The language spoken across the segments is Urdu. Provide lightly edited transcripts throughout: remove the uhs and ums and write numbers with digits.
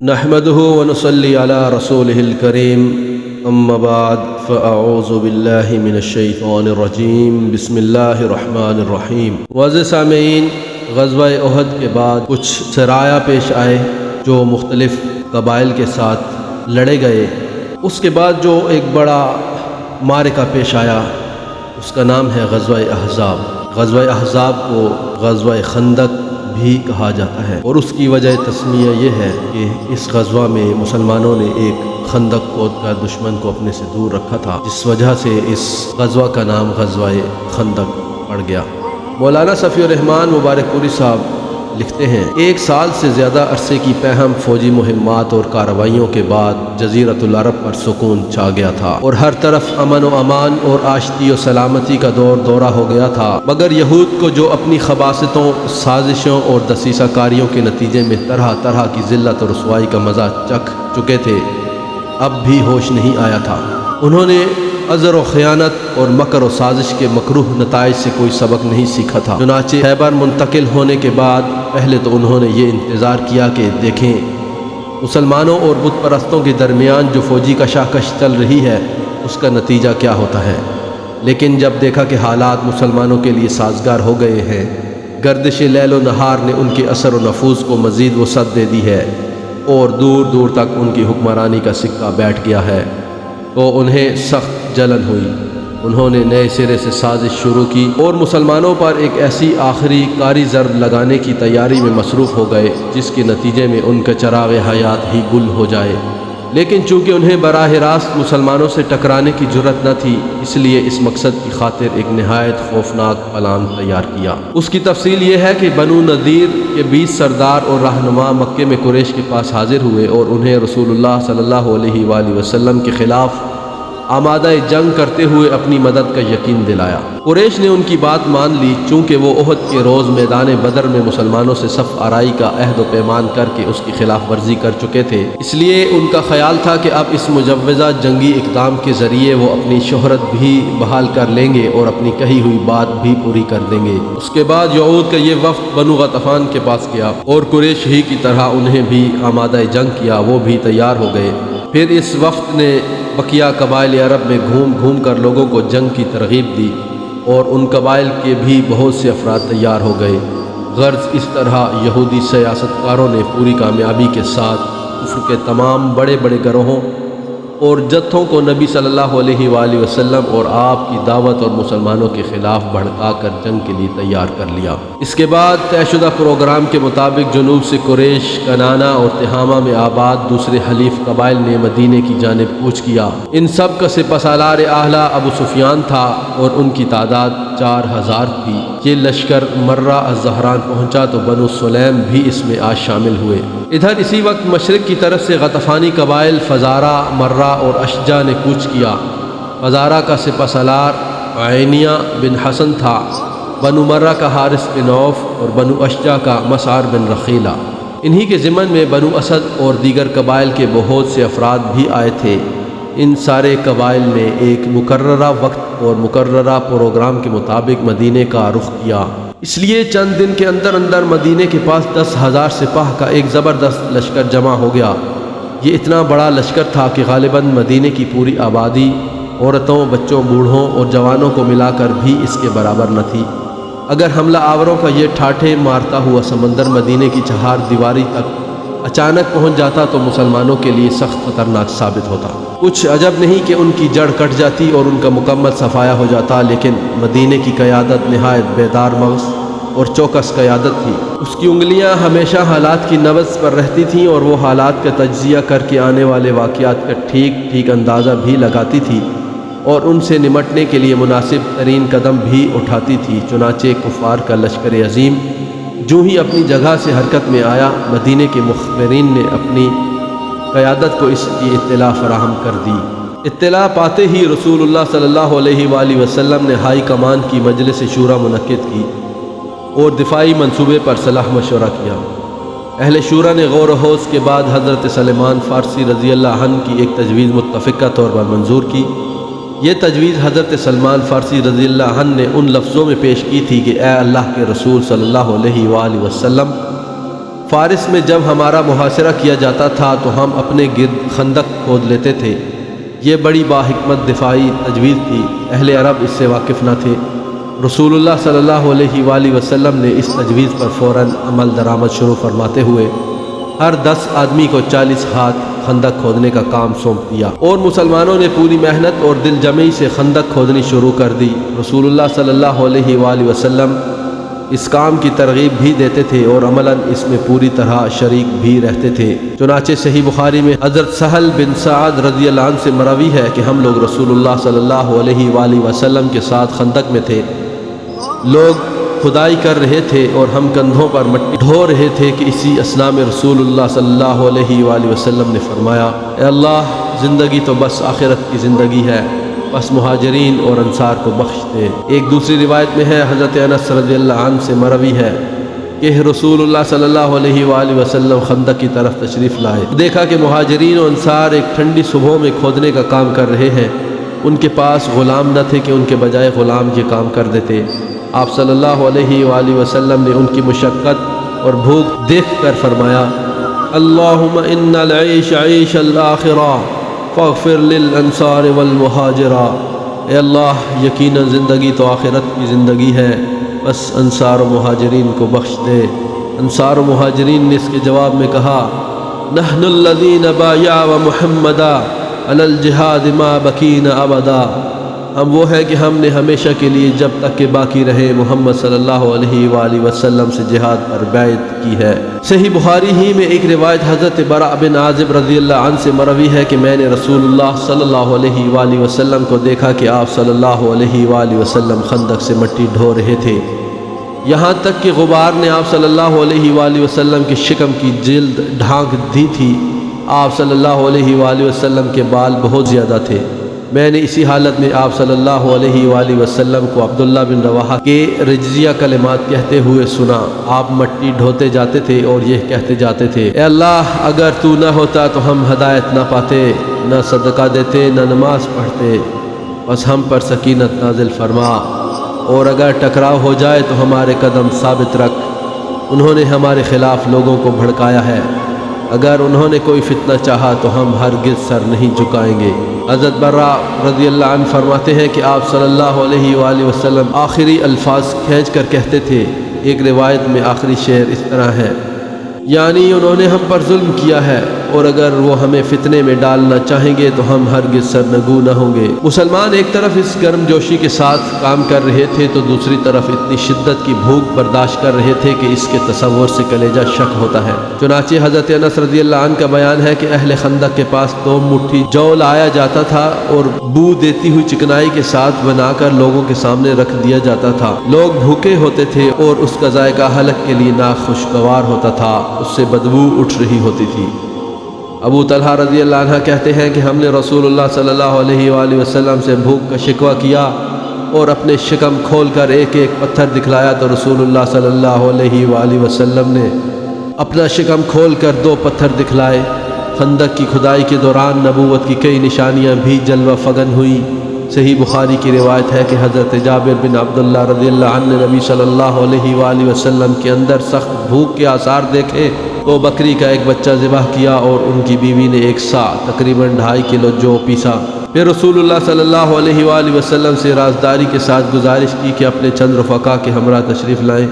نحمده ونصلي على رسوله الكريم اما بعد فاعوذ باللہ من الشیطان الرجیم بسم اللہ الرحمن الرحیم۔ معزز سامعین، غزوہ احد کے بعد کچھ سرایہ پیش آئے جو مختلف قبائل کے ساتھ لڑے گئے۔ اس کے بعد جو ایک بڑا معرکہ پیش آیا اس کا نام ہے غزوہ احزاب۔ غزوہ احزاب کو غزوہ خندق بھی کہا جاتا ہے، اور اس کی وجہ تسمیہ یہ ہے کہ اس غزوہ میں مسلمانوں نے ایک خندق کھود کر دشمن کو اپنے سے دور رکھا تھا، جس وجہ سے اس غزوہ کا نام غزوہ خندق پڑ گیا۔ مولانا صفی الرحمن مبارک پوری صاحب لکھتے ہیں، 1 سال سے زیادہ عرصے کی پہم فوجی مہمات اور کارروائیوں کے بعد جزیرۃ العرب پر سکون چھا گیا تھا اور ہر طرف امن و امان اور آشتی و سلامتی کا دورہ ہو گیا تھا، مگر یہود کو جو اپنی خباثتوں، سازشوں اور دسیسہ کاریوں کے نتیجے میں طرح طرح کی ذلت اور رسوائی کا مزہ چکھ چکے تھے، اب بھی ہوش نہیں آیا تھا۔ انہوں نے عذر و خیانت اور مکر و سازش کے مکروہ نتائج سے کوئی سبق نہیں سیکھا تھا۔ چنانچہ خیبر منتقل ہونے کے بعد پہلے تو انہوں نے یہ انتظار کیا کہ دیکھیں مسلمانوں اور بت پرستوں کے درمیان جو فوجی کشاکش چل رہی ہے اس کا نتیجہ کیا ہوتا ہے، لیکن جب دیکھا کہ حالات مسلمانوں کے لیے سازگار ہو گئے ہیں، گردش لیل و نہار نے ان کے اثر و نفوذ کو مزید وسعت دے دی ہے اور دور دور تک ان کی حکمرانی کا سکہ بیٹھ گیا ہے، تو انہیں سخت جلن ہوئی۔ انہوں نے نئے سرے سے سازش شروع کی اور مسلمانوں پر ایک ایسی آخری کاری ضرب لگانے کی تیاری میں مصروف ہو گئے جس کے نتیجے میں ان کا چراغ حیات ہی گل ہو جائے، لیکن چونکہ انہیں براہ راست مسلمانوں سے ٹکرانے کی جرت نہ تھی، اس لیے اس مقصد کی خاطر ایک نہایت خوفناک پلان تیار کیا۔ اس کی تفصیل یہ ہے کہ بنو نذیر کے 20 سردار اور رہنما مکے میں قریش کے پاس حاضر ہوئے اور انہیں رسول اللہ صلی اللہ علیہ وآلہ وسلم کے خلاف آمادہ جنگ کرتے ہوئے اپنی مدد کا یقین دلایا۔ قریش نے ان کی بات مان لی، چونکہ وہ احد کے روز میدان بدر میں مسلمانوں سے صف آرائی کا عہد و پیمان کر کے اس کی خلاف ورزی کر چکے تھے، اس لیے ان کا خیال تھا کہ اب اس مجوزہ جنگی اقدام کے ذریعے وہ اپنی شہرت بھی بحال کر لیں گے اور اپنی کہی ہوئی بات بھی پوری کر دیں گے۔ اس کے بعد یعود کا یہ وفد بنو غطفان کے پاس گیا اور قریش ہی کی طرح انہیں بھی آمادہ جنگ کیا، وہ بھی تیار ہو گئے۔ پھر اس وفد نے بقیہ قبائل عرب میں گھوم گھوم کر لوگوں کو جنگ کی ترغیب دی اور ان قبائل کے بھی بہت سے افراد تیار ہو گئے۔ غرض اس طرح یہودی سیاستکاروں نے پوری کامیابی کے ساتھ کفر کے تمام بڑے بڑے گروہوں اور جتھوں کو نبی صلی اللہ علیہ وآلہ وسلم اور آپ کی دعوت اور مسلمانوں کے خلاف بھڑکا کر جنگ کے لیے تیار کر لیا۔ اس کے بعد طے شدہ پروگرام کے مطابق جنوب سے قریش، کنانہ اور تہامہ میں آباد دوسرے حلیف قبائل نے مدینے کی جانب کوچ کیا۔ ان سب کا سپہ سالار اعلیٰ ابو سفیان تھا اور ان کی تعداد 4000 تھی۔ یہ لشکر مرہ الزہران پہنچا تو بنو سلیم بھی اس میں آج شامل ہوئے۔ ادھر اسی وقت مشرق کی طرف سے غطفانی قبائل فزارہ، مرہ اور اشجع نے کوچ کیا۔ فزارہ کا سپہ سالار عینیہ بن حسن تھا، بنو مرہ کا حارث بن عوف اور بنو اشجع کا مسعر بن رخیلہ۔ انہی کے ضمن میں بنو اسد اور دیگر قبائل کے بہت سے افراد بھی آئے تھے۔ ان سارے قبائل نے ایک مقررہ وقت اور مقررہ پروگرام کے مطابق مدینے کا رخ کیا، اس لیے چند دن کے اندر اندر مدینے کے پاس 10,000 سپاہ کا ایک زبردست لشکر جمع ہو گیا۔ یہ اتنا بڑا لشکر تھا کہ غالباً مدینے کی پوری آبادی عورتوں، بچوں، بوڑھوں اور جوانوں کو ملا کر بھی اس کے برابر نہ تھی۔ اگر حملہ آوروں کا یہ ٹھاٹھے مارتا ہوا سمندر مدینے کی چہار دیواری تک اچانک پہنچ جاتا تو مسلمانوں کے لیے سخت خطرناک ثابت ہوتا۔ کچھ عجب نہیں کہ ان کی جڑ کٹ جاتی اور ان کا مکمل صفایا ہو جاتا، لیکن مدینے کی قیادت نہایت بیدار مغز اور چوکس قیادت تھی۔ اس کی انگلیاں ہمیشہ حالات کی نبض پر رہتی تھیں اور وہ حالات کا تجزیہ کر کے آنے والے واقعات کا ٹھیک ٹھیک اندازہ بھی لگاتی تھی اور ان سے نمٹنے کے لیے مناسب ترین قدم بھی اٹھاتی تھی۔ چنانچہ کفار کا لشکر عظیم جو ہی اپنی جگہ سے حرکت میں آیا، مدینے کے مخبرین نے اپنی قیادت کو اس کی اطلاع فراہم کر دی۔ اطلاع پاتے ہی رسول اللہ صلی اللہ علیہ وآلہ وسلم نے ہائی کمان کی مجلس شورا منعقد کی اور دفاعی منصوبے پر صلاح مشورہ کیا۔ اہل شورا نے غور و خوض کے بعد حضرت سلمان فارسی رضی اللہ عنہ کی ایک تجویز متفقہ طور پر منظور کی۔ یہ تجویز حضرت سلمان فارسی رضی اللہ عنہ نے ان لفظوں میں پیش کی تھی کہ اے اللہ کے رسول صلی اللہ علیہ وآلہ وسلم، فارس میں جب ہمارا محاصرہ کیا جاتا تھا تو ہم اپنے گرد خندق کھود لیتے تھے۔ یہ بڑی باحکمت دفاعی تجویز تھی، اہل عرب اس سے واقف نہ تھے۔ رسول اللہ صلی اللہ علیہ وآلہ وسلم نے اس تجویز پر فوراً عمل درآمد شروع فرماتے ہوئے ہر 10 آدمی کو 40 ہاتھ خندق کھودنے کا کام سونپ دیا، اور مسلمانوں نے پوری محنت اور دل جمعی سے خندق کھودنی شروع کر دی۔ رسول اللہ صلی اللہ علیہ وآلہ وسلم اس کام کی ترغیب بھی دیتے تھے اور عملاً اس میں پوری طرح شریک بھی رہتے تے۔ چنانچہ صحیح بخاری میں حضرت سہل بن سعد رضی اللہ عنہ سے مروی ہے کہ ہم لوگ رسول اللہ صلی اللہ علیہ وآلہ وسلم کے ساتھ خندق میں تھے۔ لوگ کھدائی کر رہے تھے اور ہم کندھوں پر مٹی ڈھو رہے تھے کہ اسی اثناء میں رسول اللہ صلی اللہ علیہ وآلہ وسلم نے فرمایا، اے اللہ، زندگی تو بس آخرت کی زندگی ہے، بس مہاجرین اور انصار کو بخش دے۔ ایک دوسری روایت میں ہے، حضرت انس رضی اللہ عنہ سے مروی ہے کہ رسول اللہ صلی اللہ علیہ وآلہ وسلم خندق کی طرف تشریف لائے، دیکھا کہ مہاجرین و انصار ایک ٹھنڈی صبحوں میں کھودنے کا کام کر رہے ہیں۔ ان کے پاس غلام نہ تھے کہ ان کے بجائے غلام یہ کام کر دیتے۔ آپ صلی اللہ علیہ وآلہ وسلم نے ان کی مشقت اور بھوک دیکھ کر فرمایا، اللہم ان العیش عیش الآخرہ فاغفر للانصار والمہاجرہ، اے اللہ، یقیناً زندگی تو آخرت کی زندگی ہے، بس انصار و مہاجرین کو بخش دے۔ انصار و مہاجرین نے اس کے جواب میں کہا، نحن الذین بایعوا محمدا علی الجہاد ما بقینا ابدا، ہم وہ ہیں کہ ہم نے ہمیشہ کے لیے جب تک کہ باقی رہے محمد صلی اللہ علیہ وآلہ وسلم سے جہاد پر بیعت کی ہے۔ صحیح بخاری ہی میں ایک روایت حضرت براء بن عازب رضی اللہ عنہ سے مروی ہے کہ میں نے رسول اللہ صلی اللہ علیہ وآلہ وسلم کو دیکھا کہ آپ صلی اللہ علیہ وآلہ وسلم خندق سے مٹی ڈھو رہے تھے، یہاں تک کہ غبار نے آپ صلی اللہ علیہ وآلہ وسلم کی شکم کی جلد ڈھانک دی تھی۔ آپ صلی اللہ علیہ وآلہ وسلم کے بال بہت زیادہ تھے۔ میں نے اسی حالت میں آپ صلی اللہ علیہ وآلہ وسلم کو عبداللہ بن رواحہ کے رجزیہ کلمات کہتے ہوئے سنا۔ آپ مٹی ڈھوتے جاتے تھے اور یہ کہتے جاتے تھے، اے اللہ، اگر تو نہ ہوتا تو ہم ہدایت نہ پاتے، نہ صدقہ دیتے، نہ نماز پڑھتے، بس ہم پر سکینت نازل فرما، اور اگر ٹکراؤ ہو جائے تو ہمارے قدم ثابت رکھ۔ انہوں نے ہمارے خلاف لوگوں کو بھڑکایا ہے، اگر انہوں نے کوئی فتنہ چاہا تو ہم ہرگز سر نہیں جھکائیں گے۔ حضرت براء رضی اللہ عنہ فرماتے ہیں کہ آپ صلی اللہ علیہ وآلہ وسلم آخری الفاظ کھینچ کر کہتے تھے۔ ایک روایت میں آخری شعر اس طرح ہے، یعنی انہوں نے ہم پر ظلم کیا ہے، اور اگر وہ ہمیں فتنے میں ڈالنا چاہیں گے تو ہم ہرگز سرنگو نہ ہوں گے۔ مسلمان ایک طرف اس گرم جوشی کے ساتھ کام کر رہے تھے تو دوسری طرف اتنی شدت کی بھوک برداشت کر رہے تھے کہ اس کے تصور سے کلیجہ شک ہوتا ہے۔ چنانچہ حضرت انس رضی اللہ عنہ کا بیان ہے کہ اہل خندق کے پاس 2 مٹھی جو لایا جاتا تھا اور بو دیتی ہوئی چکنائی کے ساتھ بنا کر لوگوں کے سامنے رکھ دیا جاتا تھا۔ لوگ بھوکے ہوتے تھے اور اس کا ذائقہ حلق کے لیے ناخوشگوار ہوتا تھا، اس سے بدبو اٹھ رہی ہوتی تھی۔ ابو طلحہ رضی اللہ عنہ کہتے ہیں کہ ہم نے رسول اللہ صلی اللہ علیہ وآلہ وسلم سے بھوک کا شکوہ کیا اور اپنے شکم کھول کر ایک ایک پتھر دکھلایا تو رسول اللہ صلی اللہ علیہ وآلہ وسلم نے اپنا شکم کھول کر 2 پتھر دکھلائے۔ خندق کی کھدائی کے دوران نبوت کی کئی نشانیاں بھی جلوہ فگن ہوئیں۔ صحیح بخاری کی روایت ہے کہ حضرت جابر بن عبداللہ رضی اللہ عنہ نے نبی صلی اللہ علیہ وآلہ وسلم کے اندر سخت بھوک کے آثار دیکھے تو بکری کا ایک بچہ ذبح کیا اور ان کی بیوی نے 1 سا تقریباً 2.5 کلو جو پیسا۔ پھر رسول اللہ صلی اللہ علیہ وآلہ وسلم سے رازداری کے ساتھ گزارش کی کہ اپنے چند رفقا کے ہمراہ تشریف لائیں،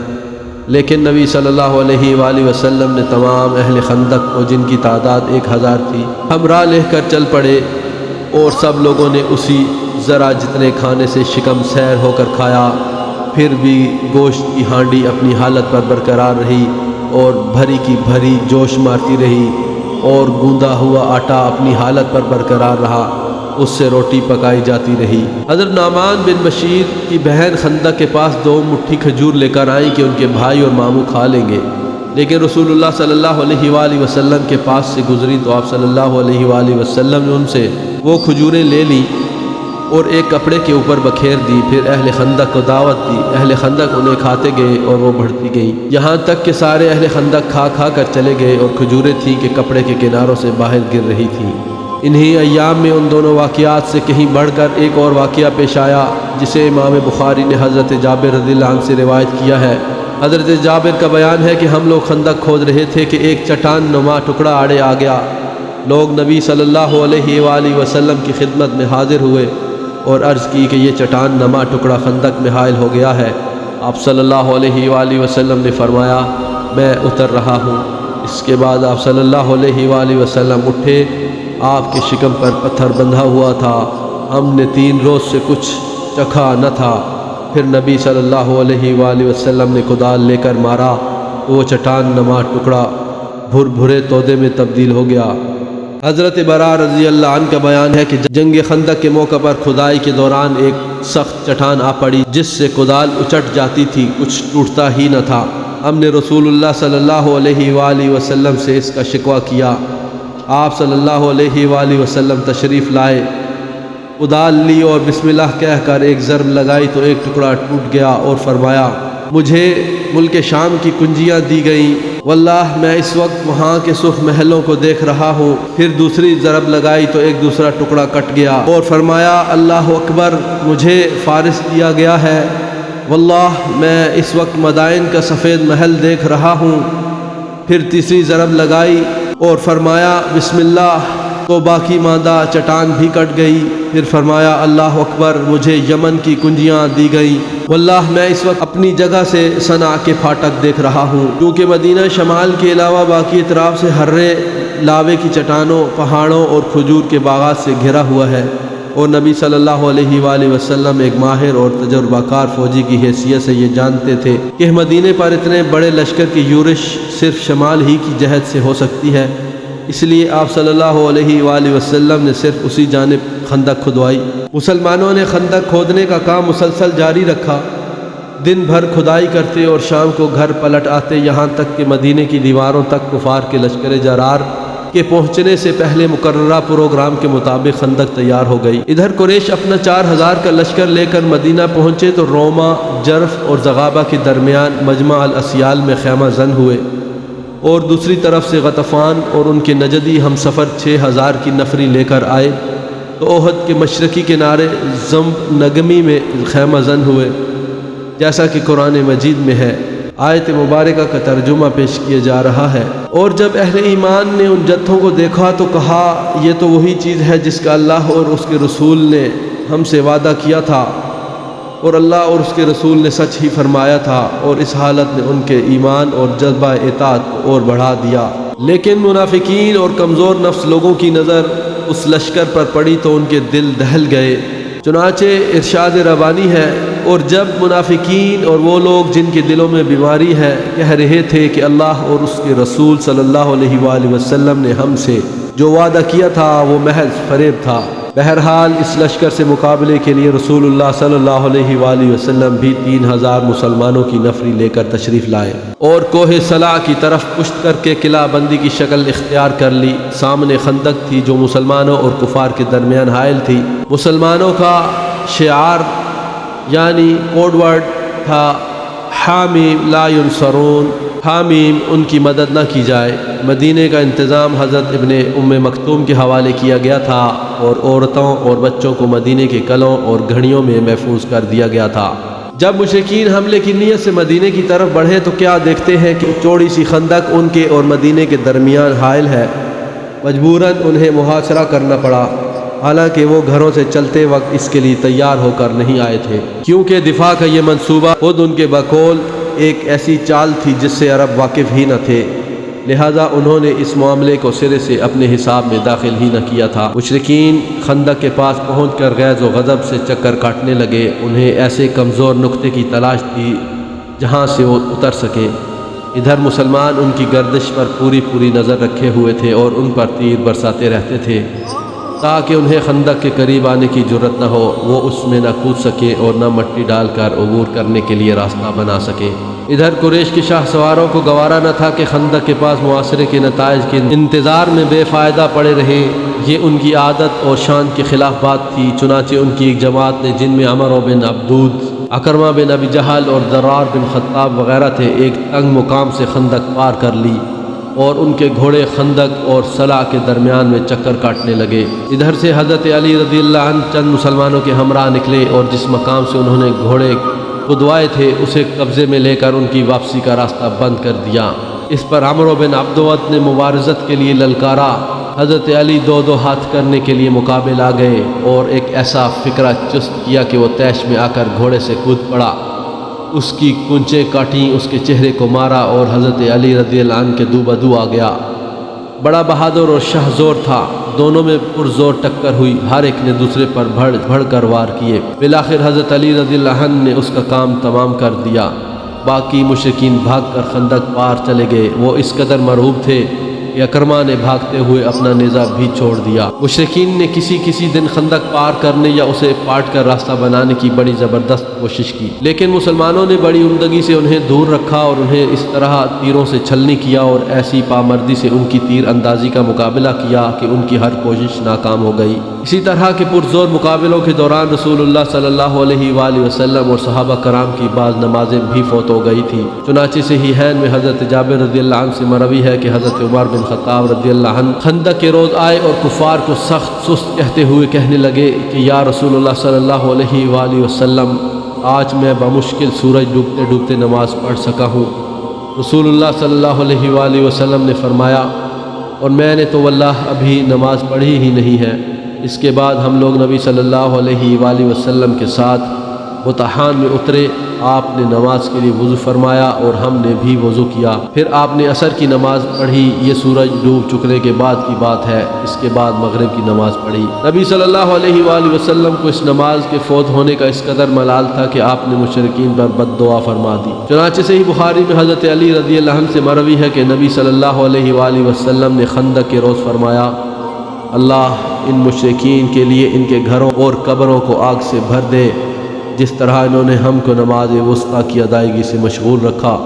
لیکن نبی صلی اللہ علیہ وآلہ وسلم نے تمام اہل خندق کو، جن کی تعداد 1000 تھی، ہمراہ لے کر چل پڑے، اور سب لوگوں نے اسی ذرا جتنے کھانے سے شکم سیر ہو کر کھایا۔ پھر بھی گوشت کی ہانڈی اپنی حالت پر برقرار رہی اور بھری کی بھری جوش مارتی رہی، اور گوندا ہوا آٹا اپنی حالت پر برقرار رہا، اس سے روٹی پکائی جاتی رہی۔ حضرت نعمان بن بشیر کی بہن خندق کے پاس 2 مٹھی کھجور لے کر آئیں کہ ان کے بھائی اور ماموں کھا لیں گے، لیکن رسول اللہ صلی اللہ علیہ وآلہ وسلم کے پاس سے گزری تو آپ صلی اللہ علیہ وآلہ وسلم نے ان سے وہ کھجوریں لے لیں اور ایک کپڑے کے اوپر بکھیر دی۔ پھر اہل خندق کو دعوت دی، اہل خندق انہیں کھاتے گئے اور وہ بڑھتی گئیں، یہاں تک کہ سارے اہل خندق کھا کھا کر چلے گئے، اور کھجوریں تھیں کہ کپڑے کے کناروں سے باہر گر رہی تھیں۔ انہی ایام میں ان دونوں واقعات سے کہیں بڑھ کر ایک اور واقعہ پیش آیا، جسے امام بخاری نے حضرت جابر رضی اللہ عنہ سے روایت کیا ہے حضرت جابر کا بیان ہے کہ ہم لوگ خندق کھود رہے تھے کہ ایک چٹان نما ٹکڑا آڑے آ گیا۔ لوگ نبی صلی اللہ علیہ وآلہ وسلم کی خدمت میں حاضر ہوئے اور عرض کی کہ یہ چٹان نما ٹکڑا خندق میں حائل ہو گیا ہے۔ آپ صلی اللہ علیہ وآلہ وسلم نے فرمایا میں اتر رہا ہوں۔ اس کے بعد آپ صلی اللہ علیہ وآلہ وسلم اٹھے، آپ کے شکم پر پتھر بندھا ہوا تھا، ہم نے 3 روز سے کچھ چکھا نہ تھا۔ پھر نبی صلی اللہ علیہ وآلہ وسلم نے کدال لے کر مارا تو وہ چٹان نما ٹکڑا بھرے تودے میں تبدیل ہو گیا۔ حضرت برا رضی اللہ عنہ کا بیان ہے کہ جنگ خندق کے موقع پر کھدائی کے دوران ایک سخت چٹان آ پڑی جس سے کدال اچٹ جاتی تھی، کچھ ٹوٹتا ہی نہ تھا۔ ہم نے رسول اللہ صلی اللہ علیہ وآلہ وسلم سے اس کا شکوہ کیا۔ آپ صلی اللہ علیہ وآلہ وسلم تشریف لائے، کدال لی اور بسم اللہ کہہ کر ایک ضرب لگائی تو ایک ٹکڑا ٹوٹ گیا اور فرمایا مجھے ملک شام کی کنجیاں دی گئیں، واللہ میں اس وقت وہاں کے سرخ محلوں کو دیکھ رہا ہوں۔ پھر دوسری ضرب لگائی تو ایک دوسرا ٹکڑا کٹ گیا اور فرمایا اللہ اکبر، مجھے فارس دیا گیا ہے، واللہ میں اس وقت مدائن کا سفید محل دیکھ رہا ہوں۔ پھر تیسری ضرب لگائی اور فرمایا بسم اللہ، تو باقی ماندہ چٹان بھی کٹ گئی۔ پھر فرمایا اللہ اکبر، مجھے یمن کی کنجیاں دی گئیں، واللہ میں اس وقت اپنی جگہ سے صنعا کے پھاٹک دیکھ رہا ہوں، کیونکہ مدینہ شمال کے علاوہ باقی اطراف سے ہرے لاوے کی چٹانوں، پہاڑوں اور کھجور کے باغات سے گھرا ہوا ہے۔ اور نبی صلی اللہ علیہ وآلہ وسلم ایک ماہر اور تجربہ کار فوجی کی حیثیت سے یہ جانتے تھے کہ مدینے پر اتنے بڑے لشکر کی یورش صرف شمال ہی کی جہت سے ہو سکتی ہے، اس لیے آپ صلی اللہ علیہ وآلہ وسلم نے صرف اسی جانب خندق کھدوائی۔ مسلمانوں نے خندق کھودنے کا کام مسلسل جاری رکھا، دن بھر کھدائی کرتے اور شام کو گھر پلٹ آتے، یہاں تک کہ مدینے کی دیواروں تک کفار کے لشکر جرار کے پہنچنے سے پہلے مقررہ پروگرام کے مطابق خندق تیار ہو گئی۔ ادھر قریش اپنا 4000 کا لشکر لے کر مدینہ پہنچے تو روما، جرف اور زغابہ کے درمیان مجمع الاسیال میں خیمہ زن ہوئے، اور دوسری طرف سے غطفان اور ان کے نجدی ہم سفر 6000 کی نفری لے کر آئے تو احد کے مشرقی کنارے زمب نگمی میں خیمہ زن ہوئے، جیسا کہ قرآن مجید میں ہے۔ آیت مبارکہ کا ترجمہ پیش کیا جا رہا ہے۔ اور جب اہل ایمان نے ان جتھوں کو دیکھا تو کہا یہ تو وہی چیز ہے جس کا اللہ اور اس کے رسول نے ہم سے وعدہ کیا تھا، اور اللہ اور اس کے رسول نے سچ ہی فرمایا تھا، اور اس حالت نے ان کے ایمان اور جذبہ اطاعت کو اور بڑھا دیا۔ لیکن منافقین اور کمزور نفس لوگوں کی نظر اس لشکر پر پڑی تو ان کے دل دہل گئے۔ چنانچہ ارشاد ربانی ہے، اور جب منافقین اور وہ لوگ جن کے دلوں میں بیماری ہے کہہ رہے تھے کہ اللہ اور اس کے رسول صلی اللہ علیہ وآلہ وسلم نے ہم سے جو وعدہ کیا تھا وہ محض فریب تھا۔ بہرحال اس لشکر سے مقابلے کے لیے رسول اللہ صلی اللہ علیہ وآلہ وسلم بھی 3000 مسلمانوں کی نفری لے کر تشریف لائے اور کوہ صلاع کی طرف پشت کر کے قلعہ بندی کی شکل اختیار کر لی۔ سامنے خندق تھی جو مسلمانوں اور کفار کے درمیان حائل تھی۔ مسلمانوں کا شعار یعنی کوڈ ورڈ تھا حامیم لا ینصرون، حامیم ان کی مدد نہ کی جائے۔ مدینے کا انتظام حضرت ابن ام مکتوم کے حوالے کیا گیا تھا اور عورتوں اور بچوں کو مدینے کے قلعوں اور گھڑیوں میں محفوظ کر دیا گیا تھا۔ جب مشرکین حملے کی نیت سے مدینے کی طرف بڑھے تو کیا دیکھتے ہیں کہ چوڑی سی خندق ان کے اور مدینے کے درمیان حائل ہے۔ مجبوراً انہیں محاصرہ کرنا پڑا، حالانکہ وہ گھروں سے چلتے وقت اس کے لیے تیار ہو کر نہیں آئے تھے، کیونکہ دفاع کا یہ منصوبہ خود ان کے بقول ایک ایسی چال تھی جس سے عرب واقف ہی نہ تھے، لہذا انہوں نے اس معاملے کو سرے سے اپنے حساب میں داخل ہی نہ کیا تھا۔ مشرکین خندق کے پاس پہنچ کر غیظ و غضب سے چکر کاٹنے لگے۔ انہیں ایسے کمزور نقطے کی تلاش تھی جہاں سے وہ اتر سکے۔ ادھر مسلمان ان کی گردش پر پوری نظر رکھے ہوئے تھے اور ان پر تیر برساتے رہتے تھے تاکہ انہیں خندق کے قریب آنے کی جرت نہ ہو، وہ اس میں نہ کود سکے اور نہ مٹی ڈال کر عبور کرنے کے لیے راستہ بنا سکے۔ ادھر قریش کے شاہ سواروں کو گوارا نہ تھا کہ خندق کے پاس محاصرے کے نتائج کے انتظار میں بے فائدہ پڑے رہیں، یہ ان کی عادت اور شان کے خلاف بات تھی۔ چنانچہ ان کی ایک جماعت نے، جن میں عمر بن عبدود، اکرمہ بن ابی جہل اور ضرار بن خطاب وغیرہ تھے، ایک تنگ مقام سے خندق پار کر لی اور ان کے گھوڑے خندق اور صلاع کے درمیان میں چکر کاٹنے لگے۔ ادھر سے حضرت علی رضی اللہ عنہ چند مسلمانوں کے ہمراہ نکلے اور جس مقام سے انہوں نے گھوڑے خدوائے تھے اسے قبضے میں لے کر ان کی واپسی کا راستہ بند کر دیا۔ اس پر عمرو بن عبدود نے مبارزت کے لیے للکارا۔ حضرت علی دو دو ہاتھ کرنے کے لیے مقابل آ گئے اور ایک ایسا فکرہ چست کیا کہ وہ طیش میں آ کر گھوڑے سے کود پڑا، اس کی کونچیں کاٹیں، اس کے چہرے کو مارا اور حضرت علی رضی اللہ عنہ کے دو بدو آ گیا۔ بڑا بہادر اور شہزور تھا، دونوں میں پرزور ٹکر ہوئی، ہر ایک نے دوسرے پر بڑھ کر وار کیے۔ بالآخر حضرت علی رضی اللہ عنہ نے اس کا کام تمام کر دیا۔ باقی مشرکین بھاگ کر خندق پار چلے گئے۔ وہ اس قدر مرعوب تھے کہ اکرما نے بھاگتے ہوئے اپنا نیزہ بھی چھوڑ دیا۔ مشرکین نے کسی دن خندق پار کرنے یا اسے پاٹ کر راستہ بنانے کی بڑی زبردست کوشش کی، لیکن مسلمانوں نے بڑی عمدگی سے انہیں دور رکھا اور انہیں اس طرح تیروں سے چھلنی کیا اور ایسی پامردی سے ان کی تیر اندازی کا مقابلہ کیا کہ ان کی ہر کوشش ناکام ہو گئی۔ اسی طرح کے پرزور مقابلوں کے دوران رسول اللہ صلی اللہ علیہ وآلہ وسلم اور صحابہ کرام کی بعض نمازیں بھی فوت ہو گئی تھی۔ چنانچہ صحیحین میں حضرت جابر رضی اللہ عنہ سے مروی ہے کہ حضرت عمر بن خطاب رضی اللہ عنہ خندق کے روز آئے اور کفار کو سخت سست کہتے ہوئے کہنے لگے کہ یا رسول اللہ صلی اللہ علیہ وآلہ وسلم، آج میں بمشکل سورج ڈوبتے ڈوبتے نماز پڑھ سکا ہوں۔ رسول اللہ صلی اللہ علیہ وآلہ وسلم نے فرمایا، اور میں نے تو واللہ ابھی نماز پڑھی ہی نہیں ہے۔ اس کے بعد ہم لوگ نبی صلی اللہ علیہ وآلہ وسلم کے ساتھ بطحان میں اترے۔ آپ نے نماز کے لیے وضو فرمایا اور ہم نے بھی وضو کیا۔ پھر آپ نے عصر کی نماز پڑھی، یہ سورج ڈوب چکنے کے بعد کی بات ہے۔ اس کے بعد مغرب کی نماز پڑھی۔ نبی صلی اللہ علیہ وآلہ وسلم کو اس نماز کے فوت ہونے کا اس قدر ملال تھا کہ آپ نے مشرکین پر بد دعا فرما دی۔ چنانچہ صحیح بخاری میں حضرت علی رضی اللہ عنہ سے مروی ہے کہ نبی صلی اللہ علیہ وآلہ وسلم نے خندق کے روز فرمایا، اللہ ان مشرکین کے لیے ان کے گھروں اور قبروں کو آگ سے بھر دے، جس طرح انہوں نے ہم کو نماز وسطیٰ کی ادائیگی سے مشغول رکھا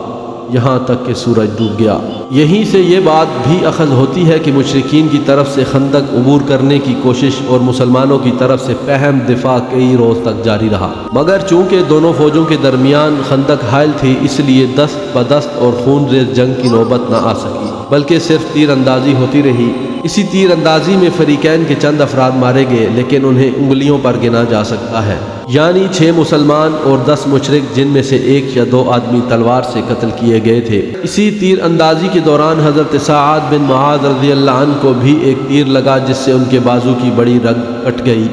یہاں تک کہ سورج ڈوب گیا۔ یہیں سے یہ بات بھی اخذ ہوتی ہے کہ مشرکین کی طرف سے خندق عبور کرنے کی کوشش اور مسلمانوں کی طرف سے پہم دفاع کئی روز تک جاری رہا، مگر چونکہ دونوں فوجوں کے درمیان خندق حائل تھی، اس لیے دست بدست اور خون ریز جنگ کی نوبت نہ آ سکی، بلکہ صرف تیر اندازی ہوتی رہی۔ اسی تیر اندازی میں فریقین کے چند افراد مارے گئے، لیکن انہیں انگلیوں پر گنا جا سکتا ہے، یعنی 6 مسلمان اور 10 مشرک، جن میں سے 1 یا 2 آدمی تلوار سے قتل کیے گئے تھے۔ اسی تیر اندازی کے دوران حضرت سعد بن معاذ رضی اللہ عنہ کو بھی ایک تیر لگا، جس سے ان کے بازو کی بڑی رگ کٹ گئی۔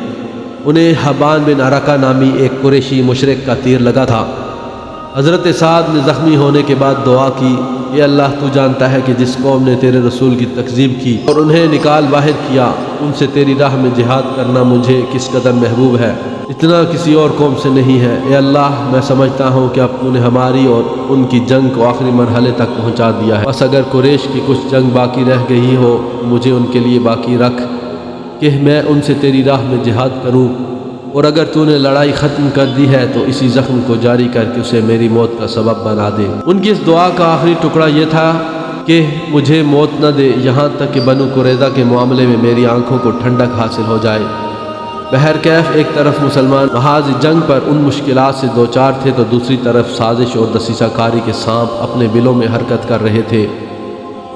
انہیں حبان بن عرقہ نامی ایک قریشی مشرک کا تیر لگا تھا۔ حضرت سعد نے زخمی ہونے کے بعد دعا کی، اے اللہ تو جانتا ہے کہ جس قوم نے تیرے رسول کی تکذیب کی اور انہیں نکال باہر کیا، ان سے تیری راہ میں جہاد کرنا مجھے کس قدر محبوب ہے، اتنا کسی اور قوم سے نہیں ہے۔ اے اللہ، میں سمجھتا ہوں کہ اب تو نے ہماری اور ان کی جنگ کو آخری مرحلے تک پہنچا دیا ہے، بس اگر قریش کی کچھ جنگ باقی رہ گئی ہو مجھے ان کے لیے باقی رکھ کہ میں ان سے تیری راہ میں جہاد کروں، اور اگر تو نے لڑائی ختم کر دی ہے تو اسی زخم کو جاری کر کے اسے میری موت کا سبب بنا دے۔ ان کی اس دعا کا آخری ٹکڑا یہ تھا کہ مجھے موت نہ دے یہاں تک کہ بنو قریظہ کے معاملے میں میری آنکھوں کو ٹھنڈک حاصل ہو جائے۔ بہرکیف ایک طرف مسلمان محاذ جنگ پر ان مشکلات سے دوچار تھے تو دوسری طرف سازش اور دسیسہ کاری کے سانپ اپنے بلوں میں حرکت کر رہے تھے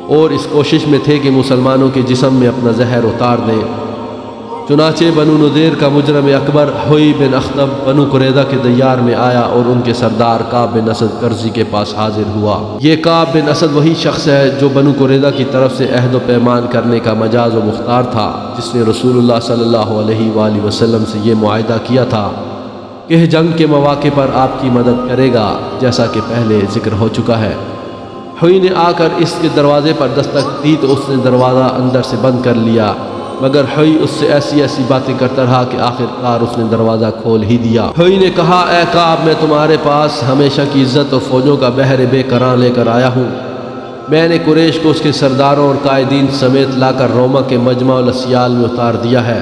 اور اس کوشش میں تھے کہ مسلمانوں کے جسم میں اپنا زہر اتار دیں۔ چنانچہ بنو نذیر کا مجرم اکبر حوی بن اخطب بنو قریظہ کے دیار میں آیا اور ان کے سردار کعب بن اسد کرزی کے پاس حاضر ہوا۔ یہ کعب بن اسد وہی شخص ہے جو بنو قریظہ کی طرف سے عہد و پیمان کرنے کا مجاز و مختار تھا، جس نے رسول اللہ صلی اللہ علیہ وآلہ وسلم سے یہ معاہدہ کیا تھا کہ جنگ کے مواقع پر آپ کی مدد کرے گا، جیسا کہ پہلے ذکر ہو چکا ہے۔ حوی نے آ کر اس کے دروازے پر دستک دی تو اس نے دروازہ اندر سے بند کر لیا، مگر حوی اس سے ایسی باتیں کرتا رہا کہ آخر کار اس نے دروازہ کھول ہی دیا۔ حوی نے کہا، اے کعب، میں تمہارے پاس ہمیشہ کی عزت اور فوجوں کا بحر بے کراں لے کر آیا ہوں۔ میں نے قریش کو اس کے سرداروں اور قائدین سمیت لا کر روما کے مجمع الاسیال میں اتار دیا ہے،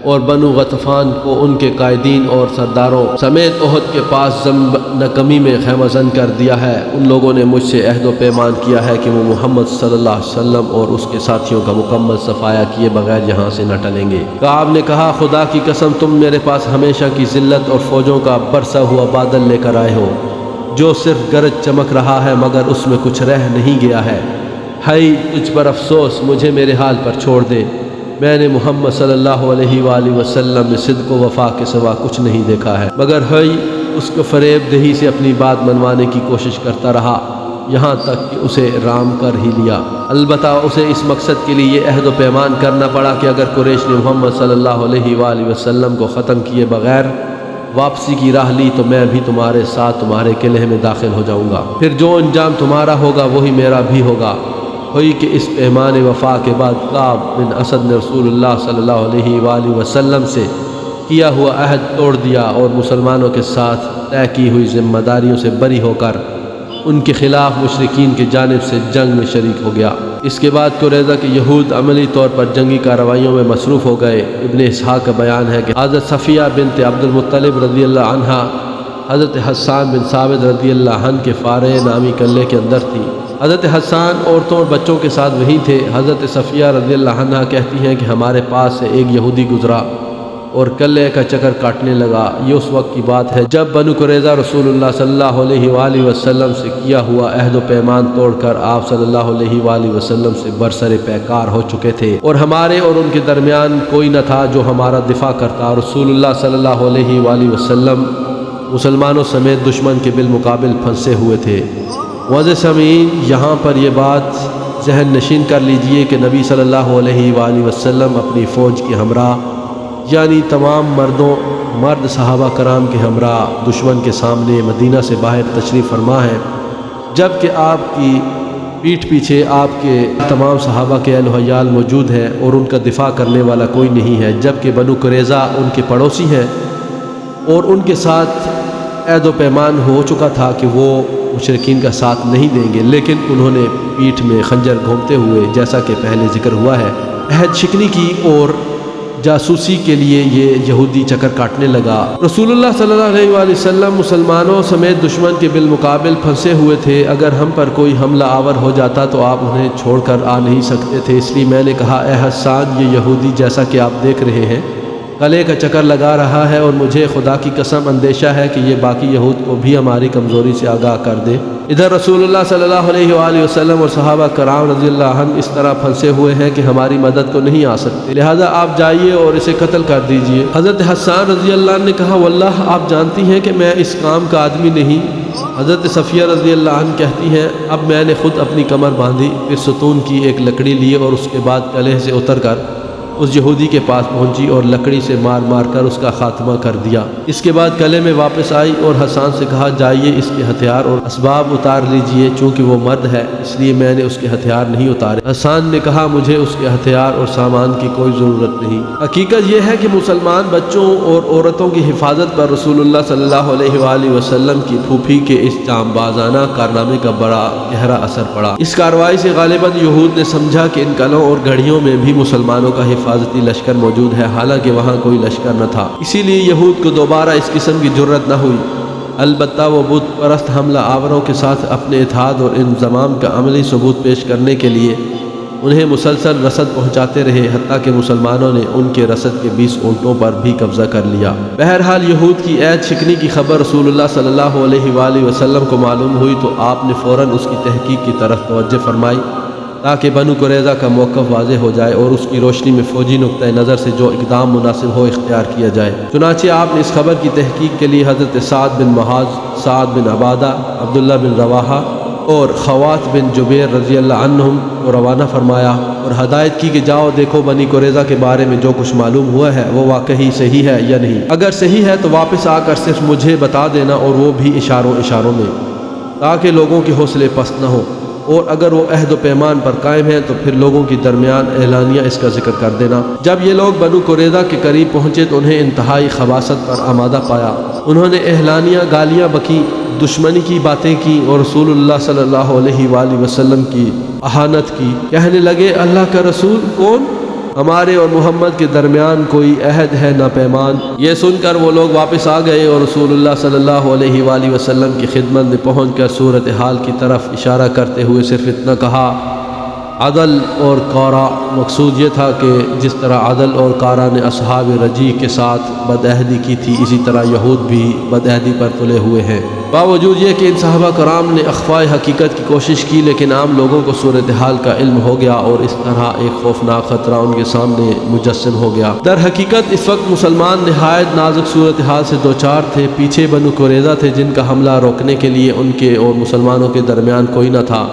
اور بنو غطفان کو ان کے قائدین اور سرداروں سمیت احد کے پاس ذنب نکمی میں خیمہ زن کر دیا ہے۔ ان لوگوں نے مجھ سے عہد و پیمان کیا ہے کہ وہ محمد صلی اللہ علیہ وسلم اور اس کے ساتھیوں کا مکمل صفایا کیے بغیر یہاں سے نہ ٹلیں گے۔ کعب نے کہا، خدا کی قسم، تم میرے پاس ہمیشہ کی ذلت اور فوجوں کا برسا ہوا بادل لے کر آئے ہو، جو صرف گرج چمک رہا ہے مگر اس میں کچھ رہ نہیں گیا ہے۔ ہائی تجھ پر افسوس، مجھے میرے حال پر چھوڑ دے۔ میں نے محمد صلی اللہ علیہ وآلہ وسلم میں صدق و وفا کے سوا کچھ نہیں دیکھا ہے۔ مگر اس کو فریب دہی سے اپنی بات منوانے کی کوشش کرتا رہا، یہاں تک کہ اسے رام کر ہی لیا۔ البتہ اسے اس مقصد کے لیے یہ عہد و پیمان کرنا پڑا کہ اگر قریش نے محمد صلی اللہ علیہ وآلہ وسلم کو ختم کیے بغیر واپسی کی راہ لی تو میں بھی تمہارے ساتھ تمہارے قلعے میں داخل ہو جاؤں گا، پھر جو انجام تمہارا ہوگا وہی میرا بھی ہوگا۔ ہوئی کہ اس پیمان وفا کے بعد کعب بن اسد نے رسول اللہ صلی اللہ علیہ وآلہ وسلم سے کیا ہوا عہد توڑ دیا اور مسلمانوں کے ساتھ طے کی ہوئی ذمہ داریوں سے بری ہو کر ان کے خلاف مشرکین کی جانب سے جنگ میں شریک ہو گیا۔ اس کے بعد قریظہ کے یہود عملی طور پر جنگی کارروائیوں میں مصروف ہو گئے۔ ابن اسحاق کا بیان ہے کہ حضرت صفیہ بنت عبد المطلب رضی اللہ عنہ حضرت حسان بن ثابت رضی اللہ عنہ کے فارے نامی قلعے کے اندر تھی۔ حضرت حسان عورتوں اور بچوں کے ساتھ وہیں تھے۔ حضرت صفیہ رضی اللہ عنہ کہتی ہیں کہ ہمارے پاس سے ایک یہودی گزرا اور قلعے کا چکر کاٹنے لگا۔ یہ اس وقت کی بات ہے جب بنو قریظہ رسول اللہ صلی اللہ علیہ وآلہ وسلم سے کیا ہوا عہد و پیمان توڑ کر آپ صلی اللہ علیہ وآلہ وسلم سے برسر پیکار ہو چکے تھے اور ہمارے اور ان کے درمیان کوئی نہ تھا جو ہمارا دفاع کرتا۔ رسول اللہ صلی اللہ علیہ وآلہ وسلم مسلمانوں سمیت دشمن کے بالمقابل پھنسے ہوئے تھے۔ معزز سامعین، یہاں پر یہ بات ذہن نشین کر لیجئے کہ نبی صلی اللہ علیہ وآلہ وسلم اپنی فوج کے ہمراہ یعنی تمام مرد صحابہ کرام کے ہمراہ دشمن کے سامنے مدینہ سے باہر تشریف فرما ہے، جبکہ آپ کی پیٹھ پیچھے آپ کے تمام صحابہ کے اہل و عیال موجود ہیں اور ان کا دفاع کرنے والا کوئی نہیں ہے، جبکہ بنو قریظہ ان کے پڑوسی ہیں اور ان کے ساتھ عہد و پیمان ہو چکا تھا کہ وہ مشرکین کا ساتھ نہیں دیں گے، لیکن انہوں نے پیٹھ میں خنجر گھومتے ہوئے جیسا کہ پہلے ذکر ہوا ہے عہد شکنی کی اور جاسوسی کے لیے یہ یہودی چکر کاٹنے لگا۔ رسول اللہ صلی اللہ علیہ وآلہ وسلم مسلمانوں سمیت دشمن کے بالمقابل پھنسے ہوئے تھے۔ اگر ہم پر کوئی حملہ آور ہو جاتا تو آپ انہیں چھوڑ کر آ نہیں سکتے تھے، اس لیے میں نے کہا اے حسان، یہ یہودی جیسا کہ آپ دیکھ رہے ہیں قلعے کا چکر لگا رہا ہے اور مجھے خدا کی قسم اندیشہ ہے کہ یہ باقی یہود کو بھی ہماری کمزوری سے آگاہ کر دے۔ ادھر رسول اللہ صلی اللہ علیہ وآلہ وسلم اور صحابہ کرام رضی اللہ عنہ اس طرح پھنسے ہوئے ہیں کہ ہماری مدد کو نہیں آ سکتے، لہذا آپ جائیے اور اسے قتل کر دیجئے۔ حضرت حسان رضی اللہ عنہ نے کہا واللہ آپ جانتی ہیں کہ میں اس کام کا آدمی نہیں۔ حضرت صفیہ رضی اللہ عنہ کہتی ہیں اب میں نے خود اپنی کمر باندھی، پھر ستون کی ایک لکڑی لی اور اس کے بعد قلعے سے اتر کر اس یہودی کے پاس پہنچی اور لکڑی سے مار مار کر اس کا خاتمہ کر دیا۔ اس کے بعد قلعے میں واپس آئی اور حسان سے کہا جائیے اس کے ہتھیار اور اسباب اتار لیجئے، چونکہ وہ مرد ہے اس لیے میں نے اس کے ہتھیار نہیں اتارے۔ حسان نے کہا مجھے اس کے ہتھیار اور سامان کی کوئی ضرورت نہیں۔ حقیقت یہ ہے کہ مسلمان بچوں اور عورتوں کی حفاظت پر رسول اللہ صلی اللہ علیہ وآلہ وسلم کی پھوپھی کے اس جانبازانہ کارنامے کا بڑا گہرا اثر پڑا۔ اس کارروائی سے غالباً یہود نے سمجھا کہ ان قلعوں اور گڑھیوں میں بھی مسلمانوں کا حفاظتی لشکر موجود ہے، حالانکہ وہاں کوئی لشکر نہ تھا، اسی لیے یہود کو دوبارہ اس قسم کی جرت نہ ہوئی۔ البتہ وہ بت پرست حملہ آوروں کے ساتھ اپنے اتحاد اور انضمام کا عملی ثبوت پیش کرنے کے لیے انہیں مسلسل رسد پہنچاتے رہے، حتیٰ کہ مسلمانوں نے ان کے رسد کے 20 اونٹوں پر بھی قبضہ کر لیا۔ بہرحال یہود کی عہد شکنی کی خبر رسول اللہ صلی اللہ علیہ وآلہ وسلم کو معلوم ہوئی تو آپ نے فوراً اس کی تحقیق کی طرف توجہ فرمائی تاکہ بنو قریظہ کا موقف واضح ہو جائے اور اس کی روشنی میں فوجی نقطۂ نظر سے جو اقدام مناسب ہو اختیار کیا جائے۔ چنانچہ آپ نے اس خبر کی تحقیق کے لیے حضرت سعد بن معاذ، سعد بن عبادہ، عبداللہ بن رواحہ اور خوات بن جبیر رضی اللہ عنہم کو روانہ فرمایا اور ہدایت کی کہ جاؤ دیکھو بنی قریظہ کے بارے میں جو کچھ معلوم ہوا ہے وہ واقعی صحیح ہے یا نہیں، اگر صحیح ہے تو واپس آ کر صرف مجھے بتا دینا اور وہ بھی اشاروں میں، تاکہ لوگوں کے حوصلے پست نہ ہو، اور اگر وہ عہد و پیمان پر قائم ہیں تو پھر لوگوں کی درمیان اعلانیہ اس کا ذکر کر دینا۔ جب یہ لوگ بنو قریظہ کے قریب پہنچے تو انہیں انتہائی خباثت پر آمادہ پایا۔ انہوں نے اعلانیہ گالیاں بکیں، دشمنی کی باتیں کی اور رسول اللہ صلی اللہ علیہ وآلہ وسلم کی اہانت کی۔ کہنے لگے اللہ کا رسول کون؟ ہمارے اور محمد کے درمیان کوئی عہد ہے نہ پیمان۔ یہ سن کر وہ لوگ واپس آ گئے اور رسول اللہ صلی اللہ علیہ وآلہ وسلم کی خدمت میں پہنچ کر صورتحال کی طرف اشارہ کرتے ہوئے صرف اتنا کہا عدل اور قارا۔ مقصود یہ تھا کہ جس طرح عدل اور قارا نے اصحاب رجیع کے ساتھ بدعہدی کی تھی، اسی طرح یہود بھی بدعہدی پر تلے ہوئے ہیں۔ باوجود یہ کہ ان صحابہ کرام نے اخفائے حقیقت کی کوشش کی، لیکن عام لوگوں کو صورتحال کا علم ہو گیا اور اس طرح ایک خوفناک خطرہ ان کے سامنے مجسم ہو گیا۔ در حقیقت اس وقت مسلمان نہایت نازک صورتحال سے دوچار تھے۔ پیچھے بنو قریظہ تھے جن کا حملہ روکنے کے لیے ان کے اور مسلمانوں کے درمیان کوئی نہ تھا۔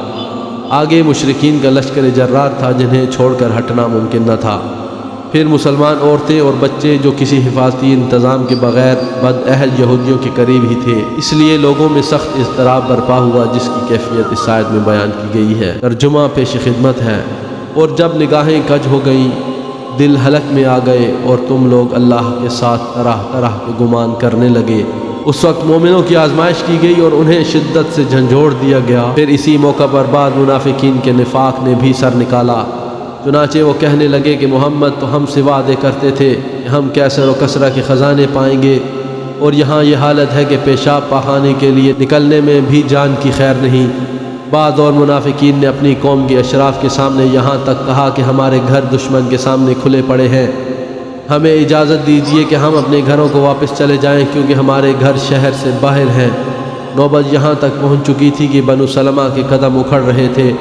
آگے مشرکین کا لشکر جرار تھا جنہیں چھوڑ کر ہٹنا ممکن نہ تھا۔ پھر مسلمان عورتیں اور بچے جو کسی حفاظتی انتظام کے بغیر بد اہل یہودیوں کے قریب ہی تھے، اس لیے لوگوں میں سخت اضطراب برپا ہوا، جس کی کیفیت اس آیت میں بیان کی گئی ہے۔ ترجمہ پیش خدمت ہے: اور جب نگاہیں کج ہو گئیں، دل حلق میں آ گئے اور تم لوگ اللہ کے ساتھ طرح طرح کے گمان کرنے لگے، اس وقت مومنوں کی آزمائش کی گئی اور انہیں شدت سے جھنجھوڑ دیا گیا۔ پھر اسی موقع پر بعض منافقین کے نفاق نے بھی سر نکالا، چنانچہ وہ کہنے لگے کہ محمد تو ہم سے وعدے کرتے تھے کہ ہم کیسر و کسرہ کے خزانے پائیں گے، اور یہاں یہ حالت ہے کہ پیشاب پاخانے کے لیے نکلنے میں بھی جان کی خیر نہیں۔ بعض اور منافقین نے اپنی قوم کے اشراف کے سامنے یہاں تک کہا کہ ہمارے گھر دشمن کے سامنے کھلے پڑے ہیں، ہمیں اجازت دیجیے کہ ہم اپنے گھروں کو واپس چلے جائیں کیونکہ ہمارے گھر شہر سے باہر ہیں۔ نوبت یہاں تک پہنچ چکی تھی کہ بنو سلمہ کے قدم اکھڑ رہے تھے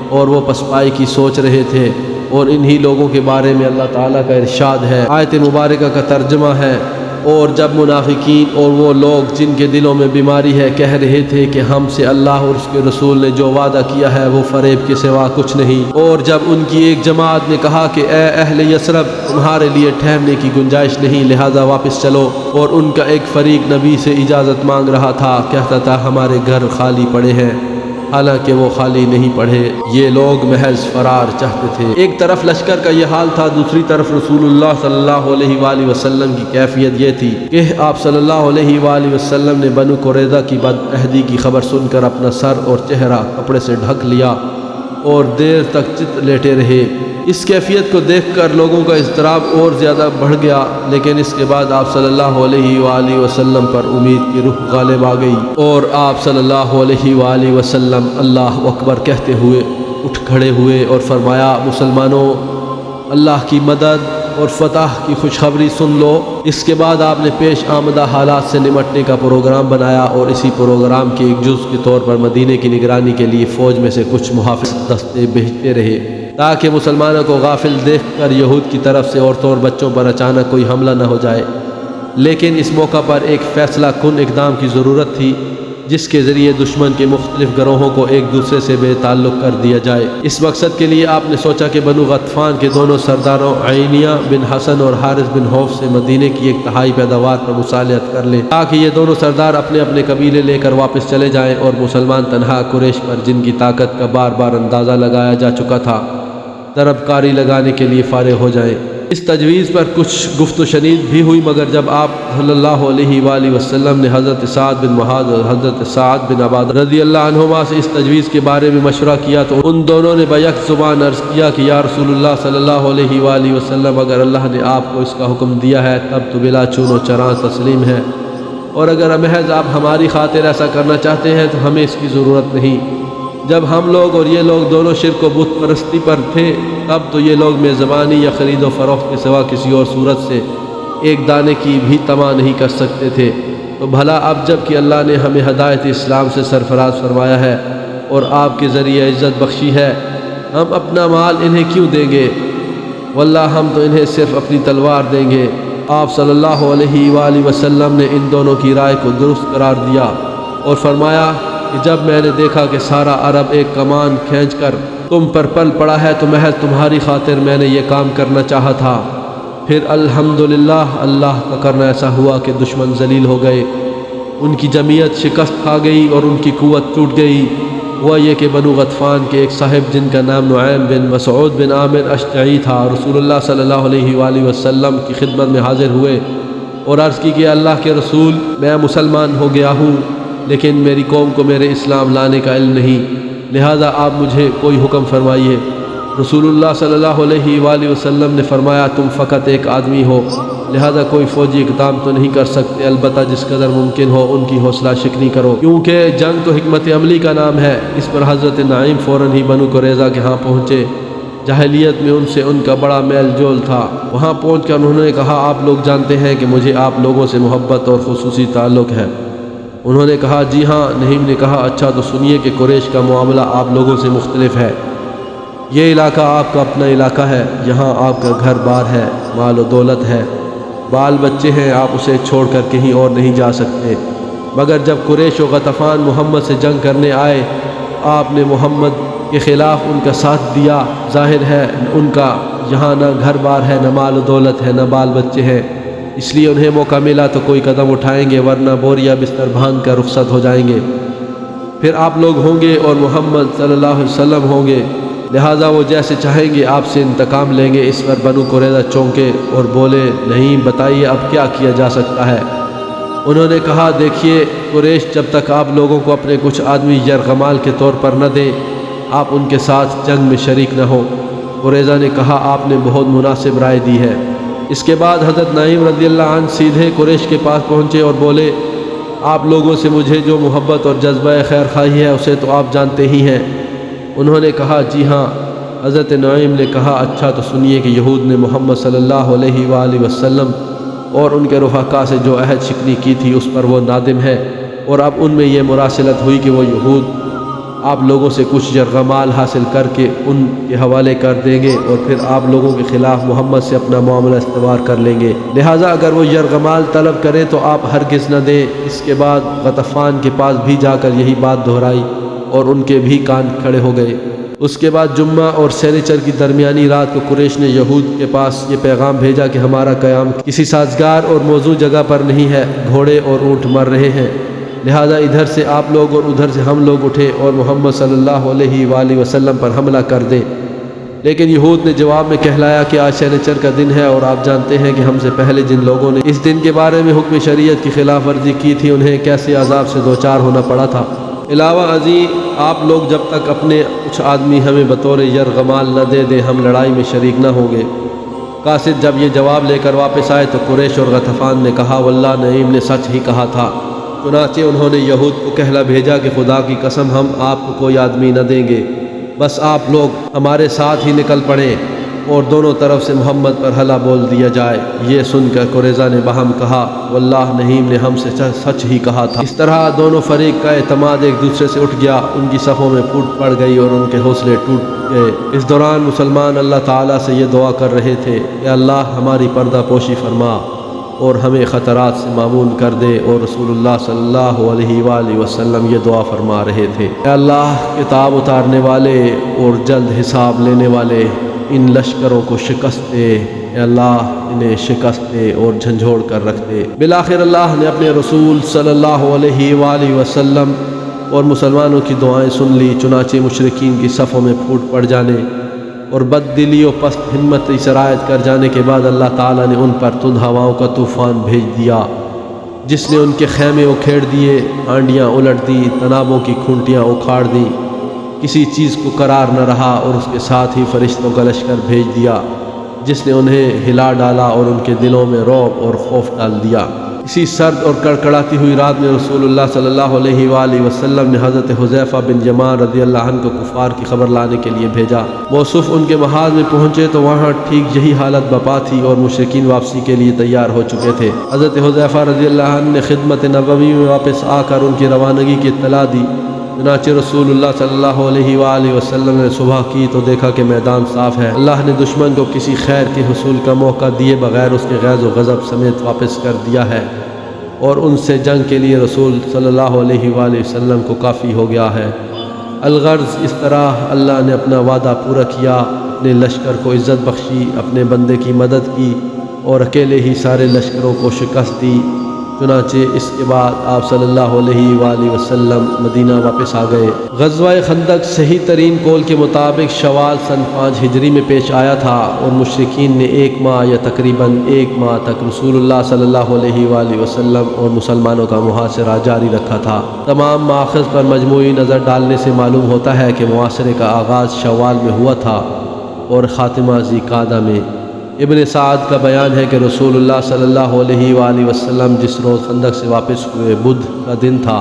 اور وہ پسپائی کی سوچ رہے تھے، اور انہی لوگوں کے بارے میں اللہ تعالیٰ کا ارشاد ہے۔ آیت مبارکہ کا ترجمہ ہے: اور جب منافقین اور وہ لوگ جن کے دلوں میں بیماری ہے کہہ رہے تھے کہ ہم سے اللہ اور اس کے رسول نے جو وعدہ کیا ہے وہ فریب کے سوا کچھ نہیں، اور جب ان کی ایک جماعت نے کہا کہ اے اہل یثرب تمہارے لیے ٹھہرنے کی گنجائش نہیں، لہذا واپس چلو، اور ان کا ایک فریق نبی سے اجازت مانگ رہا تھا، کہتا تھا ہمارے گھر خالی پڑے ہیں، حالانکہ وہ خالی نہیں پڑے، یہ لوگ محض فرار چاہتے تھے۔ ایک طرف لشکر کا یہ حال تھا، دوسری طرف رسول اللہ صلی اللہ علیہ وآلہ وسلم کی کیفیت یہ تھی کہ آپ صلی اللہ علیہ وآلہ وسلم نے بنو قریظہ کی بد عہدی کی خبر سن کر اپنا سر اور چہرہ کپڑے سے ڈھک لیا اور دیر تک چت لیٹے رہے۔ اس کیفیت کو دیکھ کر لوگوں کا اضطراب اور زیادہ بڑھ گیا، لیکن اس کے بعد آپ صلی اللہ علیہ وآلہ وسلم پر امید کی روح غالب آ گئی، اور آپ صلی اللہ علیہ وآلہ وسلم اللہ اکبر کہتے ہوئے اٹھ کھڑے ہوئے اور فرمایا: مسلمانوں، اللہ کی مدد اور فتح کی خوشخبری سن لو۔ اس کے بعد آپ نے پیش آمدہ حالات سے نمٹنے کا پروگرام بنایا، اور اسی پروگرام کے ایک جز کے طور پر مدینے کی نگرانی کے لیے فوج میں سے کچھ محافظ دستے بھیجتے رہے تاکہ مسلمانوں کو غافل دیکھ کر یہود کی طرف سے عورتوں اور بچوں پر اچانک کوئی حملہ نہ ہو جائے۔ لیکن اس موقع پر ایک فیصلہ کن اقدام کی ضرورت تھی جس کے ذریعے دشمن کے مختلف گروہوں کو ایک دوسرے سے بے تعلق کر دیا جائے۔ اس مقصد کے لیے آپ نے سوچا کہ بنو غطفان کے دونوں سرداروں عینیہ بن حسن اور حارث بن حوف سے مدینے کی ایک تہائی پیداوار پر مصالحت کر لیں تاکہ یہ دونوں سردار اپنے اپنے قبیلے لے کر واپس چلے جائیں اور مسلمان تنہا قریش پر جن کی طاقت کا بار بار اندازہ لگایا جا چکا تھا ضرب کاری لگانے کے لیے فارغ ہو جائیں۔ اس تجویز پر کچھ گفت و شنید بھی ہوئی، مگر جب آپ صلی اللہ علیہ وآلہ وسلم نے حضرت سعد بن معاذ اور حضرت سعد بن عبادہ رضی اللہ عنہما سے اس تجویز کے بارے میں مشورہ کیا تو ان دونوں نے بیک زبان عرض کیا کہ یا رسول اللہ صلی اللہ علیہ وآلہ وسلم، اگر اللہ نے آپ کو اس کا حکم دیا ہے تب تو بلا چون و چران تسلیم ہے، اور اگر محض آپ ہماری خاطر ایسا کرنا چاہتے ہیں تو ہمیں اس کی ضرورت نہیں۔ جب ہم لوگ اور یہ لوگ دونوں شرک و بت پرستی پر تھے تب تو یہ لوگ میزبانی یا خرید و فروخت کے سوا کسی اور صورت سے ایک دانے کی بھی طمع نہیں کر سکتے تھے، تو بھلا اب جب کہ اللہ نے ہمیں ہدایت اسلام سے سرفراز فرمایا ہے اور آپ کے ذریعے عزت بخشی ہے، ہم اپنا مال انہیں کیوں دیں گے؟ واللہ ہم تو انہیں صرف اپنی تلوار دیں گے۔ آپ صلی اللہ علیہ وآلہ وسلم نے ان دونوں کی رائے کو درست قرار دیا اور فرمایا کہ جب میں نے دیکھا کہ سارا عرب ایک کمان کھینچ کر تم پر پل پڑا ہے تو محض تمہاری خاطر میں نے یہ کام کرنا چاہا تھا۔ پھر الحمدللہ اللہ کا کرنا ایسا ہوا کہ دشمن ذلیل ہو گئے، ان کی جمعیت شکست کھا گئی اور ان کی قوت ٹوٹ گئی۔ ہوا یہ کہ بنو غطفان کے ایک صاحب جن کا نام نعیم بن مسعود بن عامر اشجعی تھا، رسول اللہ صلی اللہ علیہ وآلہ وسلم کی خدمت میں حاضر ہوئے اور عرض کی کہ اللہ کے رسول، میں مسلمان ہو گیا ہوں لیکن میری قوم کو میرے اسلام لانے کا علم نہیں، لہذا آپ مجھے کوئی حکم فرمائیے۔ رسول اللہ صلی اللہ علیہ وآلہ وسلم نے فرمایا تم فقط ایک آدمی ہو، لہذا کوئی فوجی اقدام تو نہیں کر سکتے، البتہ جس قدر ممکن ہو ان کی حوصلہ شکنی کرو، کیونکہ جنگ تو حکمت عملی کا نام ہے۔ اس پر حضرت نعیم فوراً ہی بنو قریظہ کے ہاں پہنچے۔ جاہلیت میں ان سے ان کا بڑا میل جول تھا۔ وہاں پہنچ کر انہوں نے کہا آپ لوگ جانتے ہیں کہ مجھے آپ لوگوں سے محبت اور خصوصی تعلق ہے۔ انہوں نے کہا جی ہاں۔ نعیم نے کہا اچھا تو سنیے کہ قریش کا معاملہ آپ لوگوں سے مختلف ہے۔ یہ علاقہ آپ کا اپنا علاقہ ہے، یہاں آپ کا گھر بار ہے، مال و دولت ہے، بال بچے ہیں، آپ اسے چھوڑ کر کہیں اور نہیں جا سکتے۔ مگر جب قریش و غطفان محمد سے جنگ کرنے آئے، آپ نے محمد کے خلاف ان کا ساتھ دیا۔ ظاہر ہے ان کا یہاں نہ گھر بار ہے، نہ مال و دولت ہے، نہ بال بچے ہیں، اس لیے انہیں موقع ملا تو کوئی قدم اٹھائیں گے، ورنہ بوریا بستر باندھ کر رخصت ہو جائیں گے۔ پھر آپ لوگ ہوں گے اور محمد صلی اللہ علیہ وسلم ہوں گے، لہٰذا وہ جیسے چاہیں گے آپ سے انتقام لیں گے۔ اس پر بنو قریظہ چونکے اور بولے نہیں بتائیے اب کیا کیا جا سکتا ہے۔ انہوں نے کہا دیکھیے قریش جب تک آپ لوگوں کو اپنے کچھ آدمی یرغمال کے طور پر نہ دیں، آپ ان کے ساتھ جنگ میں شریک نہ ہو۔ قریظہ نے کہا آپ نے بہت مناسب رائے دی ہے۔ اس کے بعد حضرت نعیم رضی اللہ عنہ سیدھے قریش کے پاس پہنچے اور بولے آپ لوگوں سے مجھے جو محبت اور جذبہ خیر خواہی ہے اسے تو آپ جانتے ہی ہیں۔ انہوں نے کہا جی ہاں۔ حضرت نعیم نے کہا اچھا تو سنیے کہ یہود نے محمد صلی اللہ علیہ وآلہ وسلم اور ان کے رفقا سے جو عہد شکنی کی تھی اس پر وہ نادم ہے، اور اب ان میں یہ مراسلت ہوئی کہ وہ یہود آپ لوگوں سے کچھ یرغمال حاصل کر کے ان کے حوالے کر دیں گے اور پھر آپ لوگوں کے خلاف محمد سے اپنا معاملہ استوار کر لیں گے، لہٰذا اگر وہ یرغمال طلب کریں تو آپ ہرگز نہ دیں۔ اس کے بعد غطفان کے پاس بھی جا کر یہی بات دہرائی اور ان کے بھی کان کھڑے ہو گئے۔ اس کے بعد جمعہ اور سینیچر کی درمیانی رات کو قریش نے یہود کے پاس یہ پیغام بھیجا کہ ہمارا قیام کسی سازگار اور موزوں جگہ پر نہیں ہے، گھوڑے اور اونٹ مر رہے ہیں، لہذا ادھر سے آپ لوگ اور ادھر سے ہم لوگ اٹھے اور محمد صلی اللہ علیہ وآلہ وسلم پر حملہ کر دیں۔ لیکن یہود نے جواب میں کہلایا کہ آج سینیچر کا دن ہے اور آپ جانتے ہیں کہ ہم سے پہلے جن لوگوں نے اس دن کے بارے میں حکم شریعت کی خلاف ورزی کی تھی انہیں کیسے عذاب سے دوچار ہونا پڑا تھا۔ علاوہ ازیں آپ لوگ جب تک اپنے کچھ آدمی ہمیں بطور یرغمال نہ دے دیں ہم لڑائی میں شریک نہ ہوں گے۔ قاصد جب یہ جواب لے کر واپس آئے تو قریش اور غطفان نے کہا واللہ نعیم نے سچ ہی کہا تھا۔ چنانچہ انہوں نے یہود کو کہلا بھیجا کہ خدا کی قسم ہم آپ کو کوئی آدمی نہ دیں گے، بس آپ لوگ ہمارے ساتھ ہی نکل پڑیں اور دونوں طرف سے محمد پر حلہ بول دیا جائے۔ یہ سن کر قریظہ نے باہم کہا واللہ نعیم نے ہم سے سچ ہی کہا تھا۔ اس طرح دونوں فریق کا اعتماد ایک دوسرے سے اٹھ گیا، ان کی صفوں میں پھوٹ پڑ گئی اور ان کے حوصلے ٹوٹ گئے۔ اس دوران مسلمان اللہ تعالیٰ سے یہ دعا کر رہے تھے کہ اللہ ہماری پردہ پوشی فرما اور ہمیں خطرات سے معمون کر دے، اور رسول اللہ صلی اللہ علیہ وآلہ وسلم یہ دعا فرما رہے تھے اے اللہ کتاب اتارنے والے اور جلد حساب لینے والے ان لشکروں کو شکست دے، اے اللہ انہیں شکست دے اور جھنجھوڑ کر رکھ دے۔ بالآخر اللہ نے اپنے رسول صلی اللہ علیہ وآلہ وسلم اور مسلمانوں کی دعائیں سن لی، چنانچہ مشرکین کی صفوں میں پھوٹ پڑ جانے اور بد دلی و پست ہمت سرایت کر جانے کے بعد اللہ تعالیٰ نے ان پر تند ہواؤں کا طوفان بھیج دیا جس نے ان کے خیمے اکھیڑ دیے، ہانڈیاں الٹ دی، تنابوں کی کھونٹیاں اکھاڑ دیں، کسی چیز کو قرار نہ رہا، اور اس کے ساتھ ہی فرشتوں کا لشکر بھیج دیا جس نے انہیں ہلا ڈالا اور ان کے دلوں میں رعب اور خوف ڈال دیا۔ اسی سرد اور کڑکڑاتی ہوئی رات میں رسول اللہ صلی اللہ علیہ وآلہ وسلم نے حضرت حذیفہ بن یمان رضی اللہ عنہ کو کفار کی خبر لانے کے لیے بھیجا۔ موصوف ان کے محاذ میں پہنچے تو وہاں ٹھیک یہی حالت بپا تھی اور مشرکین واپسی کے لیے تیار ہو چکے تھے۔ حضرت حذیفہ رضی اللہ عنہ نے خدمت نبوی میں واپس آ کر ان کی روانگی کی اطلاع دی۔ چنانچہ رسول اللہ صلی اللہ علیہ وآلہ وسلم نے صبح کی تو دیکھا کہ میدان صاف ہے، اللہ نے دشمن کو کسی خیر کے حصول کا موقع دیے بغیر اس کے غیظ و غضب سمیت واپس کر دیا ہے، اور ان سے جنگ کے لیے رسول صلی اللہ علیہ وآلہ وسلم کو کافی ہو گیا ہے۔ الغرض اس طرح اللہ نے اپنا وعدہ پورا کیا، اپنے لشکر کو عزت بخشی، اپنے بندے کی مدد کی اور اکیلے ہی سارے لشکروں کو شکست دی۔ چنانچہ اس کے بعد آپ صلی اللہ علیہ وآلہ وسلم مدینہ واپس آ گئے۔ غزوہ خندق صحیح ترین قول کے مطابق شوال سن 5 ہجری میں پیش آیا تھا، اور مشرکین نے 1 ماہ یا تقریباً 1 ماہ تک رسول اللہ صلی اللہ علیہ وآلہ وسلم اور مسلمانوں کا محاصرہ جاری رکھا تھا۔ تمام مآخذ پر مجموعی نظر ڈالنے سے معلوم ہوتا ہے کہ محاصرے کا آغاز شوال میں ہوا تھا اور خاتمہ ذی قعدہ میں۔ ابن سعد کا بیان ہے کہ رسول اللہ صلی اللہ علیہ وآلہ وسلم جس روز خندق سے واپس ہوئے بدھ کا دن تھا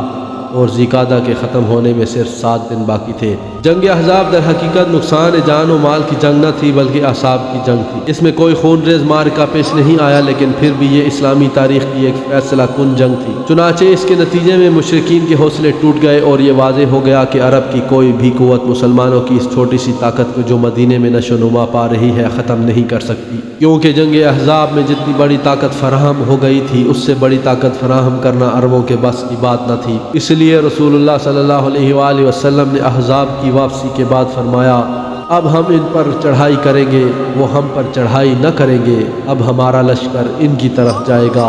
اور ذی قعدہ کے ختم ہونے میں صرف 7 دن باقی تھے۔ جنگ احزاب در حقیقت نقصان جان و مال کی جنگ نہ تھی بلکہ اعصاب کی جنگ تھی۔ اس میں کوئی خون ریز معرکہ پیش نہیں آیا، لیکن پھر بھی یہ اسلامی تاریخ کی ایک فیصلہ کن جنگ تھی۔ چنانچہ اس کے نتیجے میں مشرکین کے حوصلے ٹوٹ گئے اور یہ واضح ہو گیا کہ عرب کی کوئی بھی قوت مسلمانوں کی اس چھوٹی سی طاقت کو جو مدینے میں نشو و نما پا رہی ہے ختم نہیں کر سکتی، کیونکہ جنگ احزاب میں جتنی بڑی طاقت فراہم ہو گئی تھی اس سے بڑی طاقت فراہم کرنا عربوں کے بس کی بات نہ تھی۔ اس لیے رسول اللہ صلی اللہ علیہ وآلہ وسلم نے احزاب کی واپسی کے بعد فرمایا، اب ہم ان پر چڑھائی کریں گے، وہ ہم پر چڑھائی نہ کریں گے، اب ہمارا لشکر ان کی طرف جائے گا۔